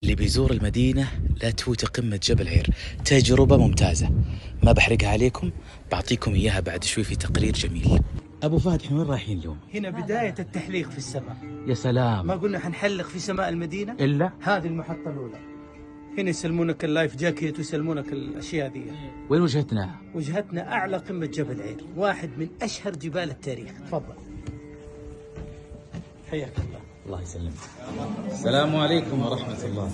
اللي بيزور المدينة لا تفوت قمة جبل عير، تجربة ممتازة ما بحرقها عليكم، بعطيكم إياها بعد شوي في تقرير جميل. أبو فهد إحنا وين رايحين اليوم؟ هنا بداية التحليق في السماء. يا سلام، ما قلنا حنحلق في سماء المدينة؟ إلا هذه المحطة الأولى. هنا يسلمونك اللايف جاكيت ويسلمونك الأشياء ذي. وين وجهتنا؟ وجهتنا أعلى قمة جبل عير، واحد من أشهر جبال التاريخ. تفضل. حياك الله. الله يسلمك. السلام عليكم ورحمة الله.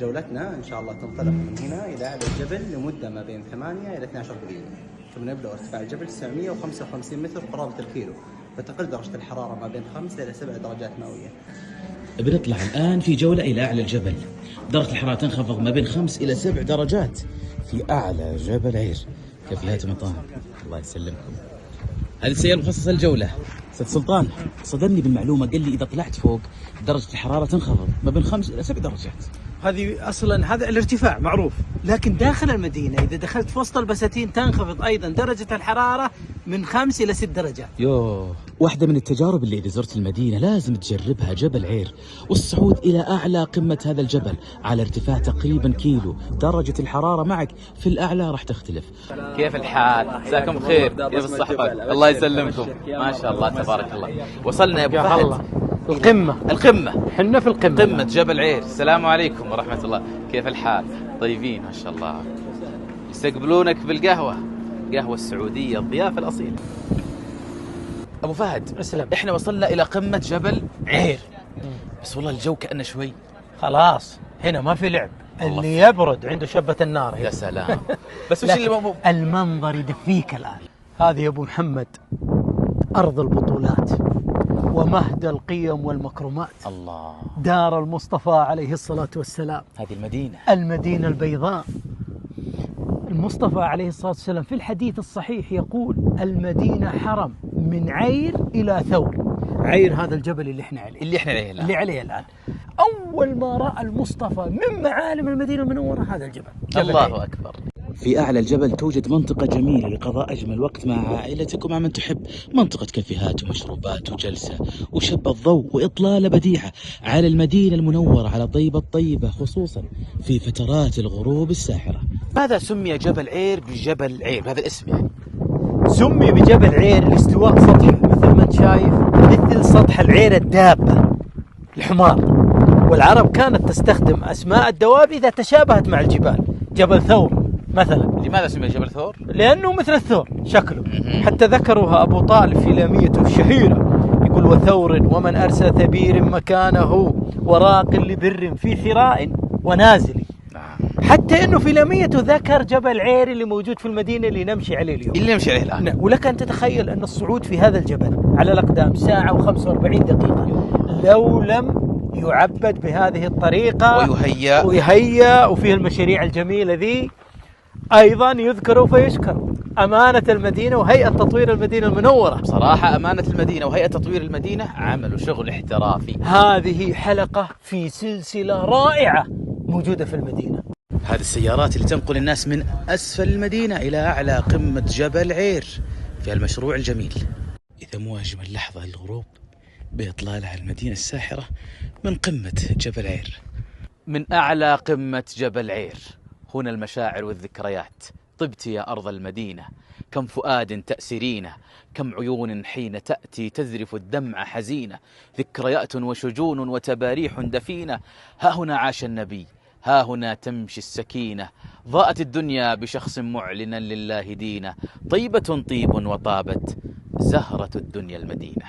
جولتنا إن شاء الله تنطلق من هنا إلى أعلى الجبل لمدة ما بين 8 إلى 12 دقيقة، ثم نبلغ ارتفاع الجبل 955 متر قرابة الكيلو، فتقل درجة الحرارة ما بين 5 إلى 7 درجات مئوية. بنطلع الآن في جولة إلى أعلى الجبل، درجة الحرارة تنخفض ما بين 5 إلى 7 درجات في أعلى جبل عير. كافيهات ومطاعم. الله يسلمكم. هذه السيارة مخصصة للجولة. أستاذ سلطان صدمني بالمعلومة، قال لي إذا طلعت فوق درجة الحرارة تنخفض ما بين 5 إلى 7 درجات. هذه أصلا هذا الارتفاع معروف، لكن داخل المدينة إذا دخلت في وسط البساتين تنخفض أيضا درجة الحرارة من 5 إلى 6 درجات. يوه، واحدة من التجارب اللي إذا زرت المدينة لازم تجربها جبل عير، والصعود إلى أعلى قمة هذا الجبل على ارتفاع تقريبا كيلو. درجة الحرارة معك في الأعلى راح تختلف. كيف الحال؟ جزاكم خير، كيف الصحة؟ الله يسلمكم، ما شاء الله تبارك الله. وصلنا يا أبو فهد القمة. حنا في القمة، قمة جبل عير. السلام عليكم ورحمة الله، كيف الحال؟ طيبين ما شاء الله. يستقبلونك بالقهوة، قهوة السعودية، الضيافة الأصيلة. أبو فهد أسلم. إحنا وصلنا إلى قمة جبل عير، بس والله الجو كأنه شوي خلاص هنا ما في لعب، اللي يبرد عنده شبة النار. يا سلام. بس وش اللي المنظر يدفيك الآن. هذه يا أبو محمد أرض البطولات ومهد القيم والمكرمات. الله. دار المصطفى عليه الصلاة والسلام. هذه المدينة، المدينة البيضاء. المصطفى عليه الصلاة والسلام في الحديث الصحيح يقول: المدينة حرم من عير إلى ثور. عير هذا الجبل اللي احنا عليه الآن. أول ما رأى المصطفى من معالم المدينة المنورة هذا الجبل. الله أكبر. في أعلى الجبل توجد منطقة جميلة لقضاء أجمل وقت مع عائلتك ومع من تحب، منطقة كافيهات ومشروبات وجلسة وشب الضوء وإطلالة بديعة على المدينة المنورة، على طيبة الطيبة، خصوصا في فترات الغروب الساحرة. ماذا سمي جبل عير بجبل عير بهذا الاسم يعني؟ سمي بجبل عير لاستواء سطحه مثل ما انت شايف مثل سطح العير الدابة الحمار، والعرب كانت تستخدم أسماء الدواب إذا تشابهت مع الجبال. جبل ثور مثلا. لماذا سمي جبل ثور؟ لأنه مثل الثور شكله. حتى ذكروها أبو طالب في لاميته الشهيرة، يقول: وثور ومن أرسى ثبير مكانه وراق لبر في حراء ونازل. حتى أنه في لاميته ذكر جبل عير اللي موجود في المدينة اللي نمشي عليه اليوم، اللي نمشي عليه الآن. ولك أن تتخيل أن الصعود في هذا الجبل على الأقدام ساعة و45 دقيقة لو لم يعبد بهذه الطريقة ويهيأ وفيه المشاريع الجميلة ذي. أيضا يذكر فيشكر أمانة المدينة وهيئة تطوير المدينة المنورة. بصراحة أمانة المدينة وهيئة تطوير المدينة عملوا شغل احترافي. هذه حلقة في سلسلة رائعة موجودة في المدينة. هذه السيارات اللي تنقل الناس من أسفل المدينة إلى أعلى قمة جبل عير في المشروع الجميل. إذا مو أجمل لحظة للغروب بإطلالها المدينة الساحرة من قمة جبل عير. من أعلى قمة جبل عير هنا المشاعر والذكريات. طبت يا أرض المدينة، كم فؤاد تأسرين، كم عيون حين تأتي تذرف الدمع حزينة، ذكريات وشجون وتباريح دفينة. ها هنا عاش النبي، ها هنا تمشي السكينة، ضاءت الدنيا بشخص معلنا لله دينا، طيبة طيب وطابت زهرة الدنيا المدينة.